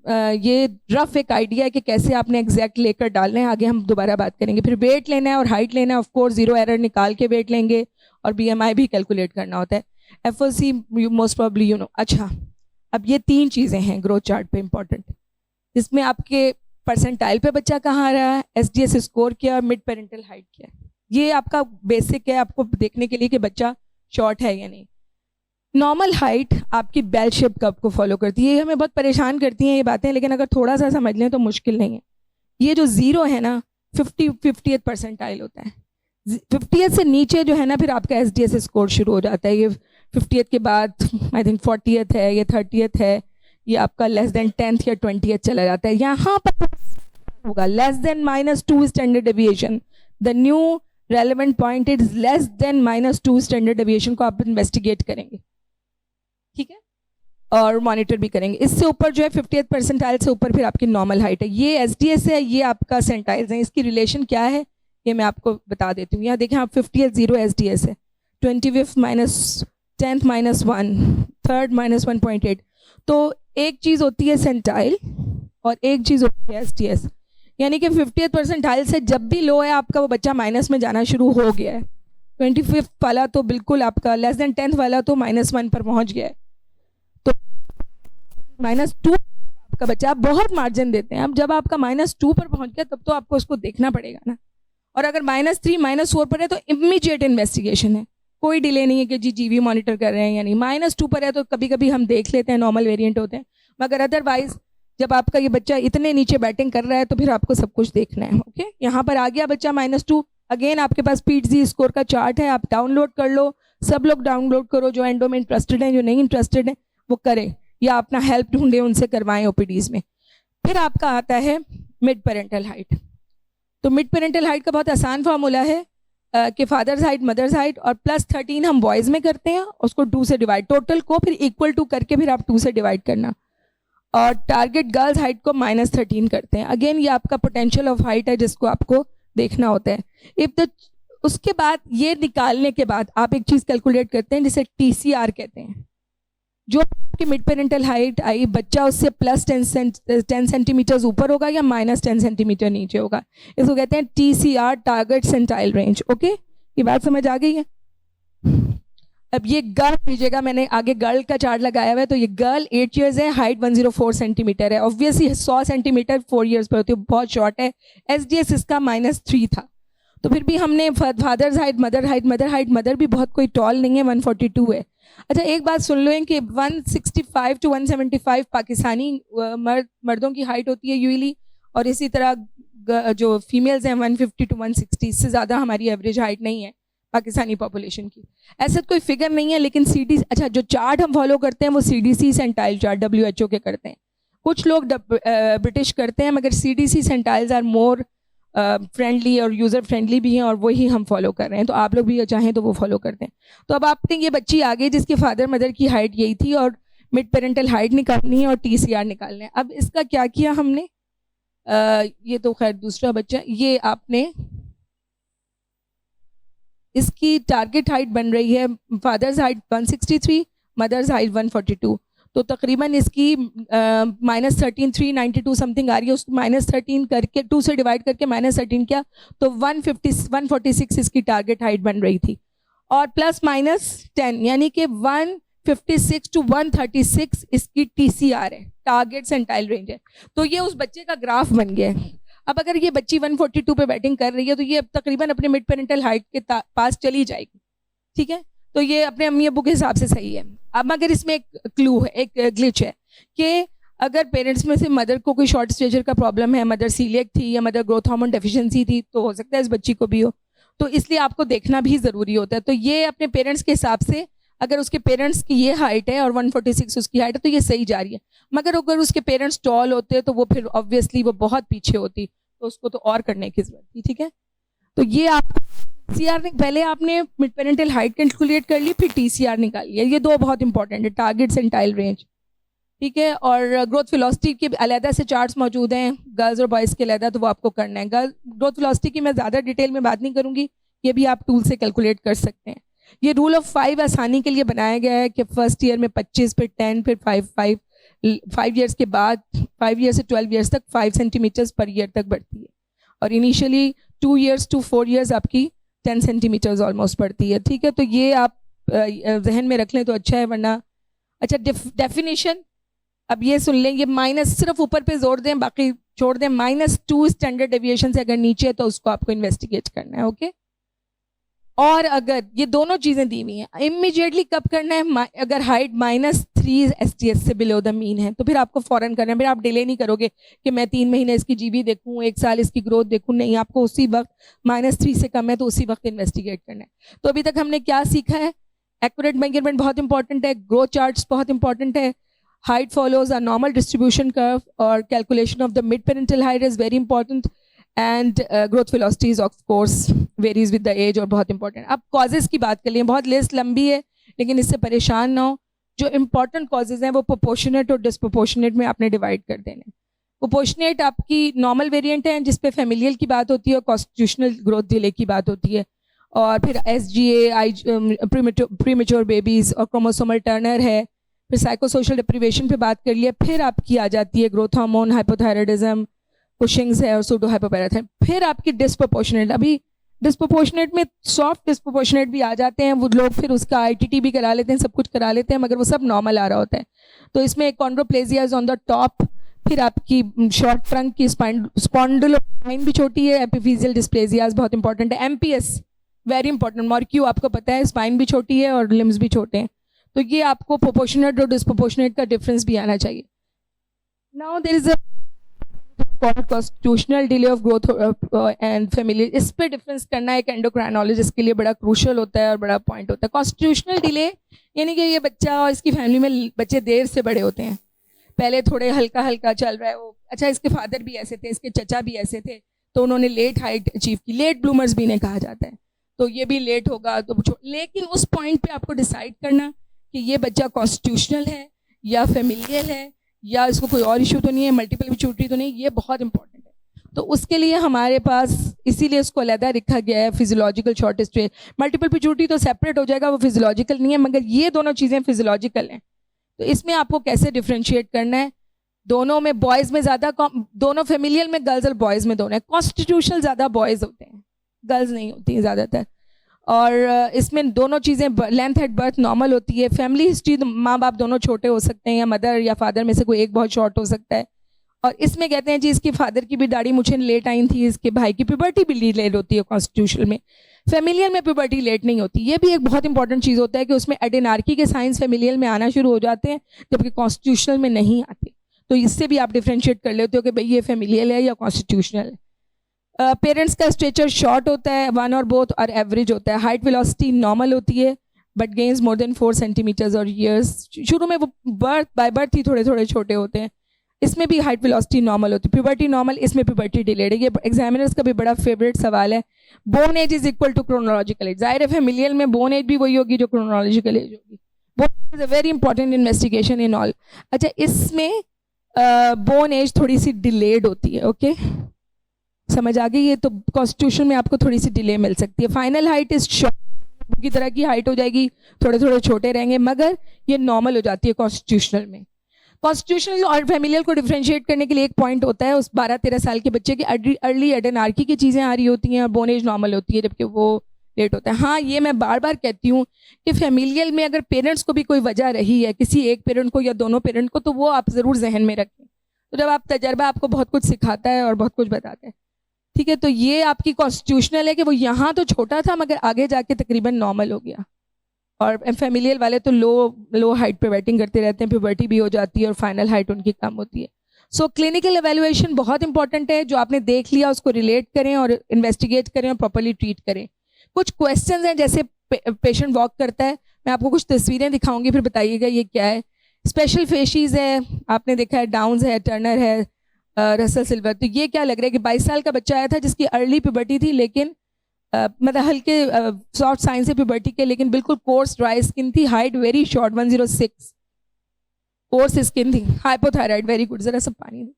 ये रफ एक आइडिया है कि कैसे आपने एग्जैक्ट लेकर डालना है, आगे हम दोबारा बात करेंगे। फिर वेट लेना है और हाइट लेना है, ऑफ कोर्स 0 एरर निकाल के वेट लेंगे, और BMI भी कैलकुलेट करना होता है। FOC most probably you know. अच्छा, अब ये 3 चीज़ें हैं ग्रोथ चार्ट पे इंपॉर्टेंट, जिसमें आपके परसेंटाइल पे बच्चा कहाँ आ रहा है, SDS स्कोर क्या है, मिड पेरेंटल हाइट क्या है। ये आपका बेसिक है आपको देखने के लिए कि बच्चा शॉर्ट है या नहीं। नॉर्मल हाइट आपकी बेल शेप कर्व को फॉलो करती है। ये हमें बहुत परेशान करती हैं ये बातें, लेकिन अगर थोड़ा सा समझ लें तो मुश्किल नहीं है। ये जो जीरो है ना 50th परसेंटाइल होता है। 50th से नीचे जो है ना फिर आपका SDSS स्कोर शुरू हो जाता है। ये 50th के बाद आई थिंक 40th है, ये 30th है, ये आपका लेस देन 10th या 20th चला जाता है। यहाँ पर होगा less than -2 standard deviation. The new relevant point is less than -2 standard deviation को आप इन्वेस्टिगेट करेंगे, ठीक है, और मॉनिटर भी करेंगे। इससे ऊपर जो है 50th परसेंटाइल से ऊपर फिर आपकी नॉर्मल हाइट है। ये SDSS है, ये आपका सेंटाइल्स है। इसकी रिलेशन क्या है ये मैं आपको बता देती हूँ। यहाँ देखें आप 50th 0 SDSS है, 25th -10th -1, 3rd -1.8। तो एक चीज़ होती है सेंटाइल और एक चीज़ होती है SDSS। यानी कि 50th परसेंटाइल से जब भी लो है आपका वो बच्चा माइनस में जाना शुरू हो गया है। 25th वाला तो बिल्कुल आपका, लेस देन 10th वाला तो -1 पर पहुँच गया है। तो -2 आपका बच्चा, आप बहुत मार्जिन देते हैं। अब जब आपका -2 पर पहुँच गया तब तो आपको उसको देखना पड़ेगा ना। और अगर -3 -4 पर है तो इमीडिएट इन्वेस्टिगेशन है, कोई डिले नहीं है कि जी GV मॉनिटर कर रहे हैं या नहीं। -2 पर है तो कभी कभी हम देख लेते हैं, नॉर्मल वेरिएंट होते हैं, मगर अदरवाइज जब आपका ये बच्चा इतने नीचे बैटिंग कर रहा है तो फिर आपको सब कुछ देखना है। ओके, यहाँ पर आ गया बच्चा -2। अगेन आपके पास PTZ स्कोर का चार्ट है, आप डाउनलोड कर लो, सब लोग डाउनलोड करो, जो एंडो में इंटरेस्टेड हैं, जो नहीं इंटरेस्टेड हैं वो करें या अपना हेल्प ढूंढे, उनसे करवाएं OPDs में। फिर आपका आता है मिड पेरेंटल हाइट। तो मिड पेरेंटल हाइट का बहुत आसान फार्मूला है कि फादर्स हाइट मदर्स हाइट और +13 हम बॉयज़ में करते हैं, उसको 2 से डिवाइड, टोटल को फिर इक्वल टू करके फिर आप 2 से डिवाइड करना, और टारगेट गर्ल्स हाइट को -13 करते हैं। अगेन ये आपका पोटेंशियल ऑफ हाइट है जिसको आपको देखना होता है। इफ द उसके बाद ये निकालने के बाद आप एक चीज़ कैलकुलेट करते हैं जिसे TCR कहते हैं। जो आपकी मिड पेरेंटल हाइट आई, बच्चा उससे +10 सेंटीमीटर ऊपर होगा या -10 सेंटीमीटर नीचे होगा, इसको कहते हैं TCR, target centile range. Okay, ये बात समझ आ गई है। अब ये गर्ल लीजिएगा, मैंने आगे गर्ल का चार्ट लगाया हुआ है। तो ये गर्ल 8 इयर्स है, हाइट 104 सेंटीमीटर है। ऑब्वियसली 100 सेंटीमीटर 4 इयर्स पर होती है, बहुत शॉर्ट है। SDSS इसका -3 था। तो फिर भी हमने father's height mother height, mother भी बहुत कोई टॉल नहीं है, 142 है। अच्छा एक बात सुन लो कि 165 to 175 पाकिस्तानी मर्दों की हाइट होती है यूजली, और इसी तरह जो फीमेल्स हैं 150 to 160, इससे ज़्यादा हमारी एवरेज हाइट नहीं है पाकिस्तानी पॉपुलेशन की। ऐसा कोई फिगर नहीं है, लेकिन अच्छा जो चार्ट हम फॉलो करते हैं वो CDC सेंटाइल चार्ट WHO के करते हैं। कुछ लोग ब्रिटिश करते हैं, मगर CDC सेंटाइल्स आर मोर फ्रेंडली और यूज़र फ्रेंडली भी हैं, और वही हम फॉलो कर रहे हैं। तो आप लोग भी चाहें तो वो फॉलो करते हैं। तो अब आपने ये बच्ची आ गई जिसके फादर मदर की हाइट यही थी, और मिड पेरेंटल हाइट निकालनी है और TCR निकालना है। अब इसका क्या किया हमने, ये तो खैर दूसरा बच्चा, ये आपने इसकी टारगेट हाइट बन रही है, फादर्स हाइट 163, मदर्स हाइट 142। तो तकरीबन इसकी -13 392 समथिंग आ रही है। उसको -13 करके 2 से डिवाइड करके -13 किया तो 146 इसकी टारगेट हाइट बन रही थी, और +-10 यानी कि 156 to 136 इसकी TCR है, टारगेट सेंटाइल रेंज है। तो ये उस बच्चे का ग्राफ बन गया है। अब अगर ये बच्ची 142 पे बैटिंग कर रही है तो ये अब तकरीबन अपने मिड पेरेंटल हाइट के पास चली जाएगी, ठीक है। तो ये अपने अम्मी अब्बू के हिसाब से सही है। अब अगर इसमें एक क्लू है, एक ग्लिच है कि अगर पेरेंट्स में से मदर को कोई शॉर्ट स्टेचर का प्रॉब्लम है, मदर सीलिएक थी या मदर ग्रोथ हार्मोन डेफिशिएंसी थी, तो हो सकता है इस बच्ची को भी हो। तो इसलिए आपको देखना भी ज़रूरी होता है। तो ये अपने पेरेंट्स के हिसाब से, अगर उसके पेरेंट्स की ये हाइट है और 146 उसकी हाइट है तो ये सही जा रही है। मगर अगर उसके पेरेंट्स टॉल होते तो वो फिर ऑब्वियसली वो बहुत पीछे होती, तो उसको तो और करने की जरूरत थी, ठीक है। तो ये आप TCR पहले आपने मिड पेरेंटल हाइट कैलकुलेट कर ली, फिर TCR निकाल लिया। ये दो बहुत इंपॉर्टेंट है, टारगेट सेंटाइल रेंज, ठीक है। और ग्रोथ वेलोसिटी के अलग से चार्ट्स मौजूद हैं, गर्ल्स और बॉयज़ के अलग, तो वो आपको करना है। ग्रोथ वेलोसिटी की मैं ज़्यादा डिटेल में बात नहीं करूँगी, ये भी आप टूल से कैलकुलेट कर सकते हैं। ये रूल ऑफ 5 आसानी के लिए बनाया गया है कि फर्स्ट ईयर में 25, फिर 10, फिर 5 ईयर्स के बाद 5 ईयर से 12 ईयर्स तक 5 सेंटीमीटर्स पर ईयर तक बढ़ती है, और इनिशियली 2 ईयर्स to 4 ईयर्स आपकी 10 सेंटीमीटर्स ऑलमोस्ट बढ़ती है, ठीक है। तो ये आप जहन में रख लें तो अच्छा है, वरना अच्छा डेफिनेशन अब ये सुन लें, ये माइनस सिर्फ ऊपर पे जोर दें, बाकी छोड़ दें। -2 स्टैंडर्ड डेविएशन से अगर नीचे है तो उसको आपको इन्वेस्टिगेट करना है, ओके। और अगर ये दोनों चीज़ें दी हुई हैं इमीडिएटली कब करना है, अगर हाइट -3 STS से बिलो द मीन है तो फिर आपको फौरन करना है। फिर आप डिले नहीं करोगे कि मैं 3 महीने इसकी जीबी देखूं, 1 साल इसकी ग्रोथ देखूं, नहीं, आपको उसी वक्त -3 से कम है तो उसी वक्त इन्वेस्टिगेट करना है। तो अभी तक हमने क्या सीखा है? एक्यूरेट मेजरमेंट बहुत इंपॉर्टेंट है, ग्रोथ चार्ट्स बहुत इंपॉर्टेंट है, height follows a normal distribution curve और calculation of the mid parental height is very important and growth velocities of course varies with the age और बहुत इंपॉर्टेंट। अब कॉजेज की बात कर लिए, बहुत लिस्ट लंबी है लेकिन इससे परेशान ना हो। जो इंपॉर्टेंट कॉजेज हैं वो प्रोपोर्शनेट और डिस्प्रोपोर्शनेट में आपने डिवाइड कर देने। प्रोपोर्शनेट आपकी नॉर्मल वेरिएंट है जिसपे फैमिलियल की बात होती है और कॉन्स्टिट्यूशनल ग्रोथ डिले की बात होती है, और फिर SGA प्रीमेच्योर बेबीज और क्रोमोसोमल टर्नर है, फिर साइकोसोशल डिप्रिवेशन पे बात कर लिया, फिर आपकी आ जाती है ग्रोथ हार्मोन, हाइपोथायराइडिज्म, कुशिंग्स है और सूडो हाइपोपैराथाइम, फिर आपकी डिस्प्रोपोर्शनेट। अभी डिस्प्रोपोर्शनेट में सॉफ्ट डिस्प्रोपोर्शनेट भी आ जाते हैं, वो लोग फिर उसका ITT भी करा लेते हैं, सब कुछ करा लेते हैं, मगर वो सब नॉर्मल आ रहा होता है। तो इसमें कॉन्ड्रोप्लेजिया इज ऑन द टॉप, फिर आपकी शॉर्ट ट्रंक की स्पॉन्डिलोस्पाइन भी छोटी है, एपिफिजियल डिस्प्लेजियाज बहुत इंपॉर्टेंट है, MPS वेरी इंपॉर्टेंट, मॉर्क्यू आपको पता है, स्पाइन भी छोटी है और लिम्स भी छोटे हैं। तो ये आपको प्रोपोर्शनेट और डिस्प्रोपोर्शनेट का डिफरेंस भी आना चाहिए। Now there is constitutional delay of growth and family, इस पे डिफरेंस करना एक एंडोक्राइनोलॉजिस्ट के लिए बड़ा क्रूशल होता है और बड़ा पॉइंट होता है। कॉन्स्टिट्यूशनल डिले यानी कि ये बच्चा और इसकी फैमिली में बच्चे देर से बड़े होते हैं, पहले थोड़े हल्का हल्का चल रहा है वो, अच्छा इसके फादर भी ऐसे थे, इसके चचा भी ऐसे थे, तो उन्होंने लेट हाइट अचीव की, लेट ब्लूमर्स भी इन्हें कहा जाता है, तो ये भी लेट होगा। तो लेकिन उस पॉइंट पे आपको डिसाइड करना कि ये बच्चा कॉन्स्टिट्यूशनल है या फैमिलियल है या इसको कोई और इशू तो नहीं है, मल्टीपल पिट्यूटरी तो नहीं, ये बहुत इंपॉर्टेंट है। तो उसके लिए हमारे पास इसीलिए उसको अलहदा रखा गया है physiological short stage. Multiple pituitary तो सेपरेट हो जाएगा, वो फिजियोलॉजिकल नहीं है, मगर ये दोनों चीज़ें फिजियोलॉजिकल हैं। तो इसमें आपको कैसे डिफ्रेंशिएट करना है, दोनों में बॉयज़ में ज़्यादा, दोनों फैमिलियल में गर्ल्स और बॉयज़ में दोनों है, कॉन्स्टिट्यूशनल ज़्यादा बॉयज़ होते हैं, गर्ल्स नहीं होती हैं ज़्यादातर। और इसमें दोनों चीज़ें, लेंथ एट बर्थ नॉर्मल होती है, फैमिली हिस्ट्री माँ बाप दोनों छोटे हो सकते हैं या मदर या फादर में से कोई एक बहुत शॉर्ट हो सकता है। और इसमें कहते हैं जी इसके फादर की भी दाढ़ी मुझे लेट आई थी, इसके भाई की प्यूबर्टी भी लेट होती है कॉन्स्टिट्यूशनल में, फैमिलियल में प्यूबर्टी लेट नहीं होती। ये भी एक बहुत इंपॉर्टेंट चीज़ होता है कि उसमें एडेनार्की के साइंस फैमिलियल में आना शुरू हो जाते हैं जबकि कॉन्स्टिट्यूशनल में नहीं आते। तो इससे भी आप डिफ्रेंशिएट कर लेते हो कि भाई ये फैमिलियल है या कॉन्स्टिट्यूशनल है। पेरेंट्स का स्ट्रेचर शॉर्ट होता है, वन और बोथ, और एवरेज होता है। हाइट वेलोसिटी नॉर्मल होती है but gains more than 4 centimetres और ईयर्स। शुरू में वो बाय बर्थ ही थोड़े थोड़े छोटे होते हैं, इसमें भी हाइट वेलोसिटी नॉर्मल होती है। प्यूबर्टी नॉर्मल, इसमें प्यूबर्टी डिलेड है। ये एग्जामिनर्स का भी बड़ा फेवरेट सवाल है। Bone age is equal to chronological age, जाहिर है फैमिलियल में बोर्न एज भी वही होगी जो क्रोनोलॉजिकल एज होगी। Bone is a very important investigation in all. अच्छा, इसमें बोर्न एज थोड़ी सी डिलेड होती है, ओके समझ आ गई। ये तो कॉन्स्टिट्यूशन में आपको थोड़ी सी डिले मिल सकती है। फाइनल हाइट इज शॉर्ट की तरह की हाइट हो जाएगी, थोड़े थोड़े छोटे रहेंगे, मगर ये नॉर्मल हो जाती है कॉन्स्टिट्यूशनल में। कॉन्स्टिट्यूशनल और फैमिलियल को डिफरेंशिएट करने के लिए एक पॉइंट होता है, उस 12-13 साल के बच्चे की अर्ली एडेनार्की की चीज़ें आ रही होती हैं और बोन एज नॉर्मल होती है जबकि वो लेट होता है। हाँ, ये मैं बार बार कहती हूँ कि फैमिलियल में अगर पेरेंट्स को भी कोई वजह रही है, किसी एक पेरेंट को या दोनों पेरेंट को, तो वो आप ज़रूर जहन में रखें। तो जब आप तजर्बा आपको बहुत कुछ सिखाता है और बहुत कुछ बताता है, ठीक है। तो ये आपकी कॉन्स्टिट्यूशनल है कि वो यहाँ तो छोटा था मगर आगे जाके तकरीबन नॉर्मल हो गया। और फैमिलियल वाले तो लो हाइट पे वेटिंग करते रहते हैं, प्यूबर्टी भी हो जाती है और फाइनल हाइट उनकी कम होती है। सो क्लिनिकल एवेल्युएशन बहुत इंपॉर्टेंट है। जो आपने देख लिया उसको रिलेट करें और इन्वेस्टिगेट करें और प्रॉपर्ली ट्रीट करें। कुछ क्वेश्चंस हैं, जैसे पेशेंट वॉक करता है, मैं आपको कुछ तस्वीरें दिखाऊंगी, फिर बताइएगा ये क्या है। स्पेशल फेशीज है, आपने देखा है, डाउन्स है, टर्नर है, रसल सिल्वर। तो ये क्या लग रहा है कि 22 साल का बच्चा आया था जिसकी अर्ली प्यूबर्टी थी, लेकिन मतलब हल्के सॉफ्ट साइन से प्यूबर्टी के, लेकिन बिल्कुल कोर्स ड्राई स्किन थी, height very short 106, course skin थी, हाइपोथायराइड, वेरी गुड। जरा सब पानी दे।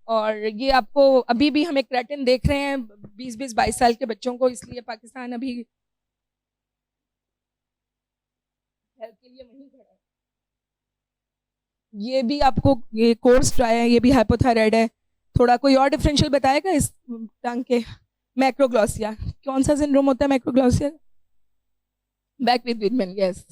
और ये आपको अभी भी हम एक क्रेटिन देख रहे हैं 20-22 साल के बच्चों को, इसलिए पाकिस्तान अभी हेल्थ के लिए वहीं खड़ा है। ये भी आपको ये कोर्स ड्राई है, ये भी हाइपोथायराइड है। थोड़ा कोई और डिफरेंशियल बताएगा इस टंग के? मैक्रोग्लॉसिया, कौन सा सिंड्रोम होता है macroglossia? Beckwith Wiedemann, yes.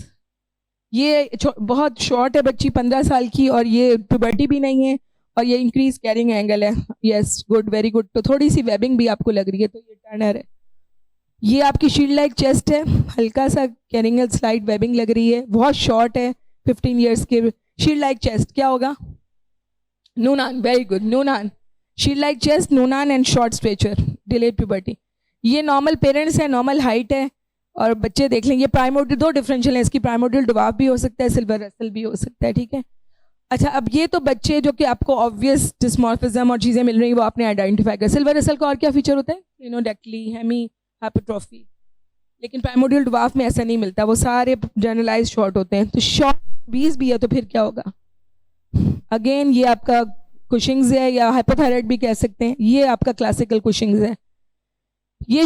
ये बहुत शॉर्ट है बच्ची, 15 साल की, और ये प्यूबर्टी भी नहीं है और ये इंक्रीज कैरिंग एंगल है, यस गुड, वेरी गुड। तो थोड़ी सी वेबिंग भी आपको लग रही है, तो ये टर्नर है। ये आपकी शील्ड लाइक चेस्ट है, हल्का सा कैरिंगल स्लाइड वेबिंग लग रही है, बहुत शॉर्ट है, 15 ईयर्स के। शील्ड लाइक चेस्ट क्या होगा? Noonan, very good, Noonan. Shield like chest, Noonan and short stature, delayed puberty. ये नॉर्मल पेरेंट्स है, नॉर्मल हाइट है, और बच्चे देख लेंगे प्राइमोडियल, दो डिफरेंशियल है इसकी, प्राइमोडियल डवार्फ भी हो सकता है, सिल्वर रसल भी हो सकता है, ठीक है। अच्छा, अब ये तो बच्चे जो कि आपको ऑब्वियस डिस्मॉर्फिज्म और चीज़ें मिल रही हैं वो आपने आइडेंटिफाई कर। सिल्वर रसल का और क्या फीचर होता है? क्लिनोडेक्टली, हेमी हाइपरट्रॉफी। लेकिन प्राइमोडियल डवार्फ में ऐसा नहीं मिलता, वो सारे जनरलाइज शॉर्ट होते हैं। तो शॉर्ट 20 भी है तो फिर क्या होगा? अगेन ये आपका कुशिंग्स है, या हाइपोथायराइड भी कह सकते हैं। ये आपका क्लासिकल कुशिंग्स है। ये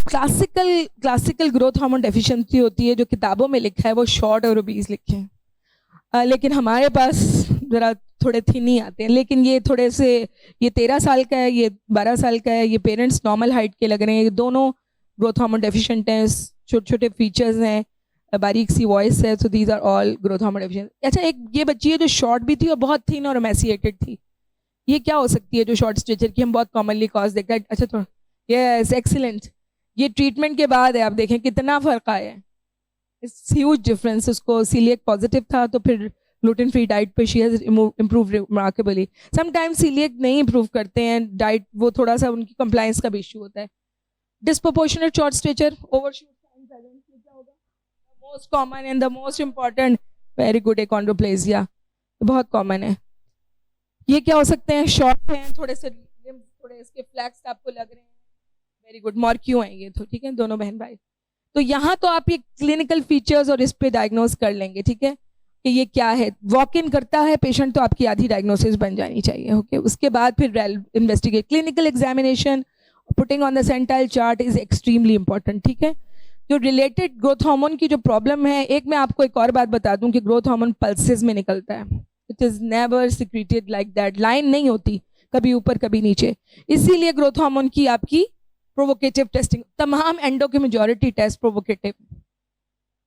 क्लासिकल ग्रोथ हार्मोन डेफिशिएंसी होती है, जो किताबों में लिखा है वो शॉर्ट और ओबीज लिखे हैं। लेकिन हमारे पास ज़रा थोड़े थिन ही आते हैं। लेकिन ये थोड़े से, ये 13 साल का है, ये 12 साल का है, ये पेरेंट्स नॉर्मल हाइट के लग रहे हैं, ये दोनों ग्रोथ हार्मोन डेफिशिएंट हैं, छोटे छोटे फीचर्स हैं, बारीक सी वॉइस है। So these are all growth hormone deficient. अच्छा, एक ये बच्ची है जो शॉर्ट भी थी और बहुत थिन और एमेसिएटेड थी। ये क्या हो सकती है जो शॉर्ट स्ट्रेचर की हम बहुत कॉमनली कॉज देखते हैं? अच्छा, थोड़ा, यस, एक्सीलेंट। ये ट्रीटमेंट के बाद है, आप देखें कितना फर्क आया है, इट्स ह्यूज डिफरेंस। उसको सीलिएक पॉजिटिव था, तो फिर ग्लूटेन फ्री डाइट पे she has improve remarkably. Sometimes coeliac नहीं इम्प्रूव करते हैं डाइट, वो थोड़ा सा उनकी कंप्लायंस का भी इशू होता है। Disproportionate short stature, overshoot sign presence, क्या होगा? Most common and the most important, very good, achondroplasia, बहुत कॉमन है। ये क्या हो सकते हैं? शॉर्ट हैं, थोड़े से थोड़े इसके फ्लैक्स आपको लग रहे हैं, वेरी गुड, मॉर्क्यू हैं ये तो, ठीक है, दोनों बहन भाई। तो यहाँ तो आप ये क्लिनिकल फीचर्स और इस पे डायग्नोज कर लेंगे, ठीक है, कि ये क्या है। वॉक इन करता है पेशेंट तो आपकी आधी डायग्नोसिस बन जानी चाहिए, ओके। उसके बाद फिर investigate, clinical examination, putting on the centile chart is extremely important, ठीक है। जो रिलेटेड ग्रोथ हार्मोन की जो प्रॉब्लम है, एक मैं आपको एक और बात बता दूं कि ग्रोथ हार्मोन पल्सेस में निकलता है, it is never secreted like that, line नहीं होती, कभी ऊपर कभी नीचे। इसीलिए ग्रोथ हार्मोन की आपकी प्रोवोकेटिव टेस्टिंग, तमाम एंडो की मेजॉरिटी टेस्ट प्रोवोकेटिव,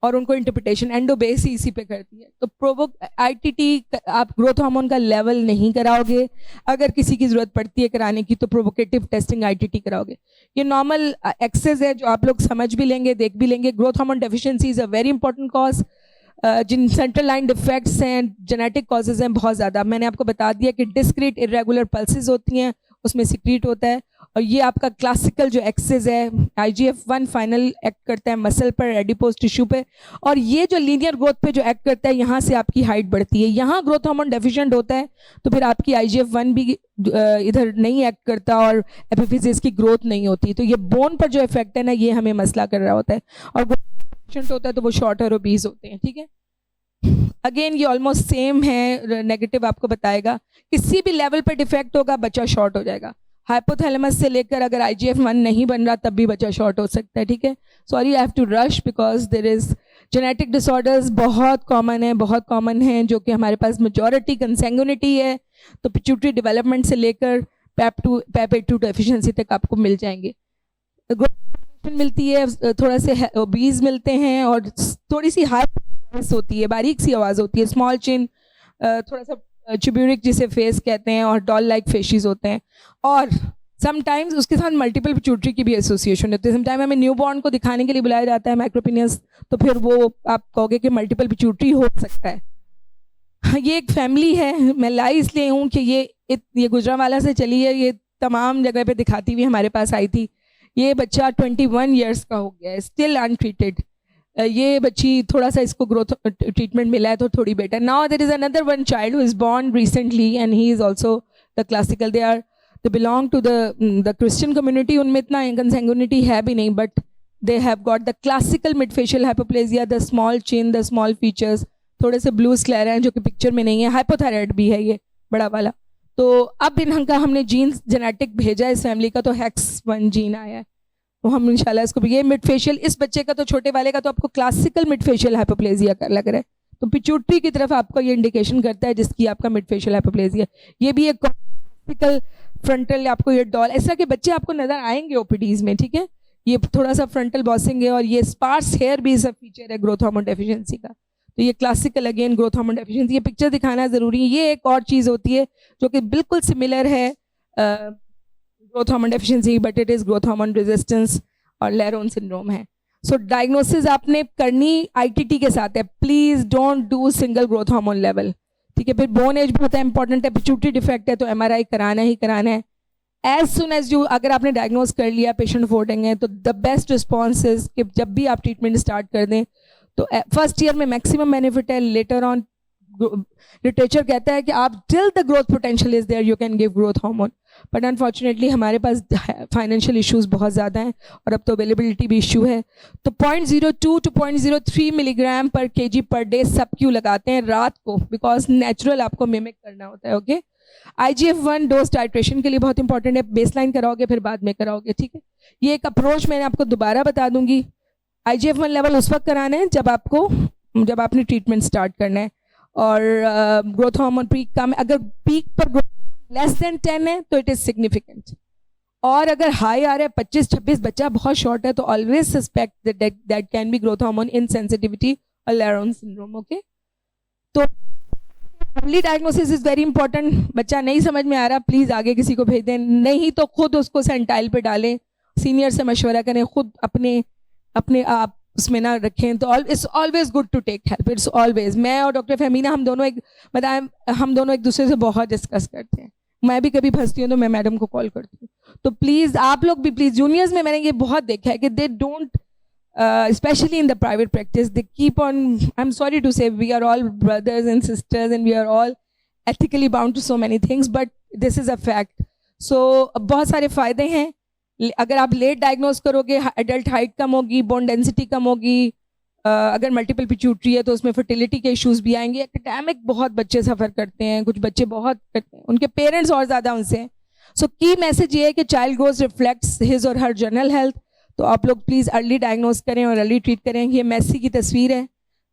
और उनको इंटरप्रिटेशन एंडो बेस ही इसी पे करती है। तो प्रोवोक आईटीटी आप ग्रोथ हार्मोन का लेवल नहीं कराओगे, अगर किसी की जरूरत पड़ती है कराने की तो प्रोवोकेटिव टेस्टिंग आईटीटी कराओगे। ये नॉर्मल एक्सेस है जो आप लोग समझ भी लेंगे, देख भी लेंगे। Growth hormone deficiency is a very important cause. जिन सेंट्रल लाइन डिफेक्ट्स हैं, जेनेटिक कॉजेज हैं बहुत ज़्यादा। मैंने आपको बता दिया कि डिस्क्रीट इरेगुलर पल्सेस होती हैं, उसमें सिक्रीट होता है। और ये आपका क्लासिकल जो एक्सेस है, IGF-1 फाइनल एक्ट करता है मसल पर, एडिपोज टिश्यू पे, और ये जो लीनियर ग्रोथ पे जो एक्ट करता है, यहाँ से आपकी हाइट बढ़ती है। यहाँ ग्रोथ हार्मोन डेफिशिएंट होता है तो फिर आपकी IGF-1 भी इधर नहीं एक्ट करता और एपिफिजिस की ग्रोथ नहीं होती। तो ये बोन पर जो इफेक्ट है ना, ये हमें मसला कर रहा होता है। और होता है तो वो शॉर्ट और ओबीज होते हैं, ठीक है। अगेन ये ऑलमोस्ट सेम है, नेगेटिव आपको बताएगा, किसी भी लेवल पे डिफेक्ट होगा बच्चा शॉर्ट हो जाएगा। हाइपोथैलेमस से लेकर अगर IGF-1 नहीं बन रहा तब भी बच्चा शॉर्ट हो सकता है, ठीक है। Sorry, I have to rush because there is genetic disorders बहुत कॉमन है, बहुत कॉमन है, जो कि हमारे पास मेजॉरिटी कंसेंगुइनिटी है। तो पिट्यूटरी डेवलपमेंट से लेकर PAP2 डेफिशिएंसी तक आपको मिल जाएंगे। मिलती है, थोड़ा से ओबीज मिलते हैं, और थोड़ी सी हाई होती है, बारीक सी आवाज़ होती है, स्मॉल चिन, थोड़ा सा चिब्यूरिक जिसे फेस कहते हैं, और डॉल लाइक फेशिस होते हैं। और समटाइम्स उसके साथ मल्टीपल पिट्यूटरी की भी एसोसिएशन होती है। समटाइम हमें न्यूबॉर्न को दिखाने के लिए बुलाया जाता है माइक्रोपिनियस, तो फिर वो आप कहोगे कि मल्टीपल पिट्यूटरी हो सकता है। ये एक फैमिली है, मैं लाई इसलिए हूँ कि ये गुजरांवाला से चली है, ये तमाम जगह पे दिखाती हुई हमारे पास आई थी। ये बच्चा 21 ईयर्स का हो गया है, स्टिल अनट्रीटेड। ये बच्ची थोड़ा सा इसको ग्रोथ ट्रीटमेंट मिला है तो थोड़ी better. Now there is another one child who is born recently and he is also the classical, they belong to the Christian community. उनमें इतना कंसेंगुइनिटी है भी नहीं, but they have got the classical mid facial hypoplasia, the small chin, the small features, थोड़े से ब्लू स्क्लेरा हैं जो कि पिक्चर में नहीं है। हाइपोथायराइड भी है ये बड़ा वाला। तो अब इनका हमने जीन्स जेनेटिक भेजा इस फैमिली का, तो HEX1 जीन आया है, तो हम इंशाल्लाह इसको भी। ये मिड फेशियल इस बच्चे का, तो छोटे वाले का तो आपको क्लासिकल मिड फेशियल हाइपोप्लेजिया का लग रहा है, तो पिट्यूटरी की तरफ आपको ये इंडिकेशन करता है जिसकी आपका मिड फेशियल हाइपोप्लेजिया। ये भी एक क्लासिकल फ्रंटल, आपको ये डॉल, इस तरह के बच्चे आपको नजर आएंगे ओपीडीज में, ठीक है। ये थोड़ा सा फ्रंटल बॉसिंग है, और ये स्पार्स हेयर भी सब फीचर है ग्रोथ हार्मोन डेफिशिएंसी का। तो ये classical again growth hormone deficiency, ये पिक्चर दिखाना जरूरी है। ये एक और चीज़ होती है जो कि बिल्कुल सिमिलर है growth hormone deficiency, but it is growth hormone resistance. और लेरोन सिंड्रोम है। सो डायग्नोसिस आपने करनी आईटीटी के साथ है। Please don't do single growth hormone level, ठीक है। फिर बोन एज बहुत इंपॉर्टेंट है, पिट्यूटरी डिफेक्ट है तो एमआरआई कराना ही कराना है। एज सुन एज यू, अगर आपने डायग्नोज कर लिया पेशेंट अफोर्डिंग है, तो द बेस्ट रिस्पॉन्स इज कि जब भी आप ट्रीटमेंट स्टार्ट कर दें तो फर्स्ट ईयर में मैक्सिमम बेनिफिट है, लेटर ऑन लिटरेचर कहता है कि आप till the growth potential is there you can give growth hormone, but unfortunately हमारे पास फाइनेंशियल इश्यूज बहुत ज़्यादा हैं और अब तो अवेलेबिलिटी भी इशू है। तो 0.02 टू 0.03 मिलीग्राम पर केजी पर डे सब क्यों लगाते हैं रात को, बिकॉज नेचुरल आपको मिमिक करना होता है। ओके, IGF-1 डोज टाइट्रेशन के लिए बहुत इंपॉर्टेंट है, बेसलाइन कराओगे फिर बाद में कराओगे, ठीक है। ये एक अप्रोच मैंने आपको दोबारा बता दूंगी। IGF-1 लेवल उस वक्त कराना है जब आपने ट्रीटमेंट स्टार्ट करना है, और ग्रोथ हार्मोन पीक कम है। अगर पीक पर लेस देन 10 है तो इट इज सिग्निफिकेंट, और अगर हाई आ रहा है 25-26, बच्चा बहुत शॉर्ट है, तो always suspect that can be growth hormone insensitivity और लेरोन सिंड्रोम। ओके, तो early diagnosis is very important. बच्चा नहीं समझ में आ रहा, प्लीज आगे किसी को भेज दें, नहीं तो खुद उसको सेंटाइल पे डालें, सीनियर से मशवरा करें, खुद अपने आप उसमें ना रखें। तो it's always good to take help, it's always. मैं और डॉक्टर फहमीना हम दोनों एक दूसरे से बहुत डिस्कस करते हैं। मैं भी कभी फंसती हूँ तो मैं मैडम को कॉल करती हूँ। तो प्लीज़ आप लोग भी प्लीज़, जूनियर्स में मैंने ये बहुत देखा है कि they don't, especially in the private practice, they keep on, I'm sorry to say, we are all brothers and sisters and we are all ethically bound to so many things, but this is a fact. So बहुत सारे फ़ायदे हैं। अगर आप लेट डायग्नोज करोगे, एडल्ट हाइट कम होगी, बोन डेंसिटी कम होगी, अगर मल्टीपल पिट्यूटरी है तो उसमें फर्टिलिटी के इश्यूज भी आएंगे। एकेडमिक बहुत बच्चे सफ़र करते हैं, कुछ बच्चे बहुत करते हैं, उनके पेरेंट्स और ज़्यादा उनसे हैं। सो की मैसेज ये है कि चाइल्ड ग्रोथ रिफ्लेक्ट्स हिज और हर जनरल हेल्थ। तो आप लोग प्लीज़ अर्ली डायग्नोज करें और अर्ली ट्रीट करें। ये मेसी की तस्वीर है,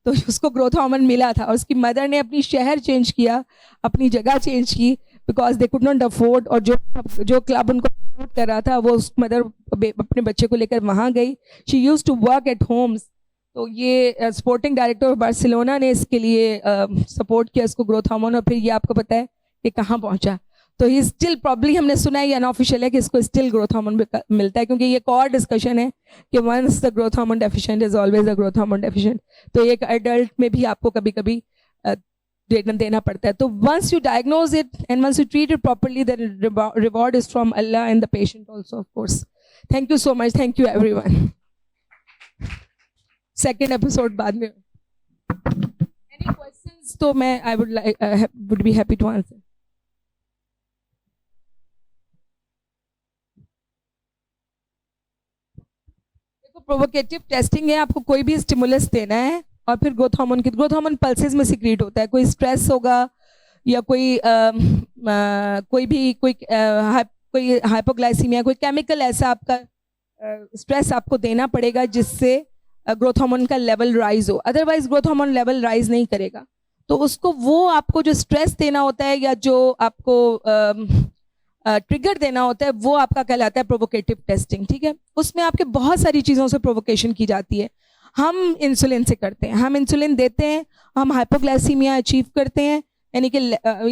तो उसको ग्रोथ हार्मोन मिला था और उसकी मदर ने अपनी शहर चेंज किया, अपनी जगह चेंज की, because they could not afford. और जो क्लब उनको अफोर्ड कर रहा था वो उस मदर अपने बच्चे को लेकर वहाँ गई। She use to work at homes. तो ये स्पोर्टिंग डायरेक्टर ऑफ बार्सिलोना ने इसके लिए सपोर्ट किया इसको, ग्रोथ हार्मोन, और फिर ये आपको पता है कि कहाँ पहुँचा। तो ये स्टिल प्रॉब्ली, हमने सुना है ये अनऑफिशियल है कि इसको स्टिल ग्रोथ हार्मोन मिलता है, क्योंकि ये एक और डिस्कशन है कि once the growth hormone deficient is always the growth hormone deficient. तो एक एडल्ट में भी आपको कभी कभी देना पड़ता है। तो once you diagnose it and once you treat it properly, the reward is from Allah and the patient also, of course. Thank you so much, thank you everyone. Second episode बाद में। एनी क्वेश्चंस तो मैं I would be happy to answer. Provocative testing है, आपको कोई भी स्टिमुलस देना है और फिर ग्रोथ हार्मोन पल्सेस में सिक्रीट होता है। कोई स्ट्रेस होगा या कोई हाइपोग्लाइसीमिया, कोई केमिकल ऐसा आपका स्ट्रेस आपको देना पड़ेगा जिससे ग्रोथ हार्मोन का लेवल राइज हो, otherwise growth hormone level rise नहीं करेगा। तो उसको, वो आपको जो स्ट्रेस देना होता है या जो आपको ट्रिगर देना होता है, वो आपका कहलाता है प्रोवोकेटिव टेस्टिंग, ठीक है। उसमें आपके बहुत सारी चीज़ों से प्रोवोकेशन की जाती है। हम इंसुलिन से करते हैं, हम इंसुलिन देते हैं, हम हाइपोग्लाइसीमिया अचीव करते हैं, यानी कि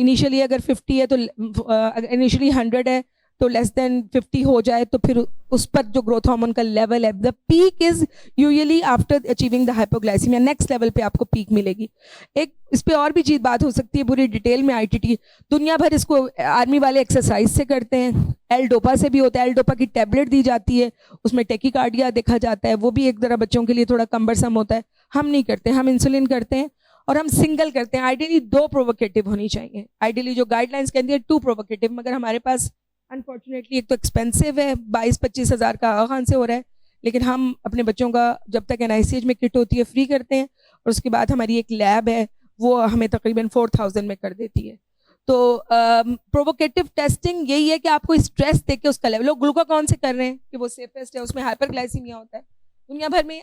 इनिशियली अगर 50 है तो इनिशियली 100 है तो लेस देन 50 हो जाए तो फिर उस पर जो ग्रोथ हार्मोन का लेवल है, the peak is usually after achieving the hypoglycaemia, next level पे आपको पीक मिलेगी। एक इस पे और भी चीज़ बात हो सकती है पूरी डिटेल में। ITT दुनिया भर इसको आर्मी वाले एक्सरसाइज से करते हैं, एल डोपा से भी होता है, एल डोपा की टेबलेट दी जाती है, उसमें टेकिकार्डिया देखा जाता है, वो भी एक तरह बच्चों के लिए थोड़ा कम्बरसम होता है। हम नहीं करते, हम इंसुलिन करते हैं और हम सिंगल करते हैं। आइडियली 2 प्रोवोकेटिव होनी चाहिए, आइडियली जो गाइडलाइंस कहती है 2 प्रोवोकेटिव, मगर हमारे पास अनफॉर्चुनेटली एक तो एक्सपेंसिव है, 22-25 हज़ार का आगा खान से हो रहा है, लेकिन हम अपने बच्चों का जब तक NICH में किट होती है फ्री करते हैं, और उसके बाद हमारी एक लैब है वो हमें तकरीबन 4000 में कर देती है। तो प्रोवोकेटिव टेस्टिंग यही है कि आपको स्ट्रेस देके उसका लेवल, लोग ग्लूकागॉन से कर रहे हैं कि वो सेफेस्ट है, उसमें हाइपरग्लाइसीमिया होता है। दुनिया भर में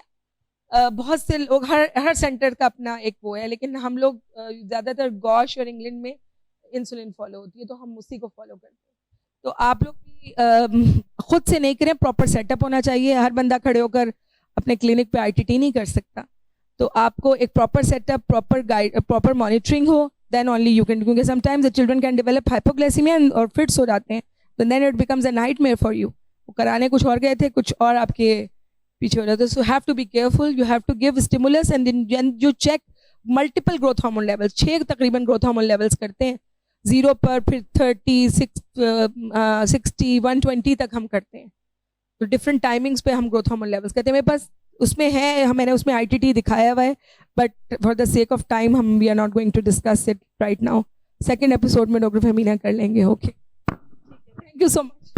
बहुत से लोग, हर सेंटर का अपना एक वो है, लेकिन हम लोग ज़्यादातर गॉश और इंग्लैंड में इंसुलिन फॉलो होती है तो हम उसी को फॉलो करते हैं। तो आप लोग भी खुद से नहीं करें, प्रॉपर सेटअप होना चाहिए। हर बंदा खड़े होकर अपने क्लिनिक पे ITT नहीं कर सकता, तो आपको एक proper setup, proper guide, proper monitoring हो, देन ओनली यू कैन, क्योंकि sometimes the children can develop hypoglycaemia और फिट्स हो जाते हैं, तो then it becomes a nightmare for you. वो कराने कुछ और गए थे, कुछ और आपके पीछे हो जाता है. So have to be careful, you have to give stimulus and then you check multiple growth hormone levels. 6 तकरीबन ग्रोथ हार्मोन लेवल्स करते हैं, 0 पर, फिर 30, 60, 120 तक हम करते हैं. तो डिफरेंट टाइमिंग्स पे हम ग्रोथ हार्मोन लेवल्स करते हैं. मेरे पास उसमें है, मैंने उसमें ITT दिखाया हुआ है, but for the sake of time हम we are not going to discuss it right now. Second episode में डॉक्टर फहमीना कर लेंगे. Okay, thank you so much.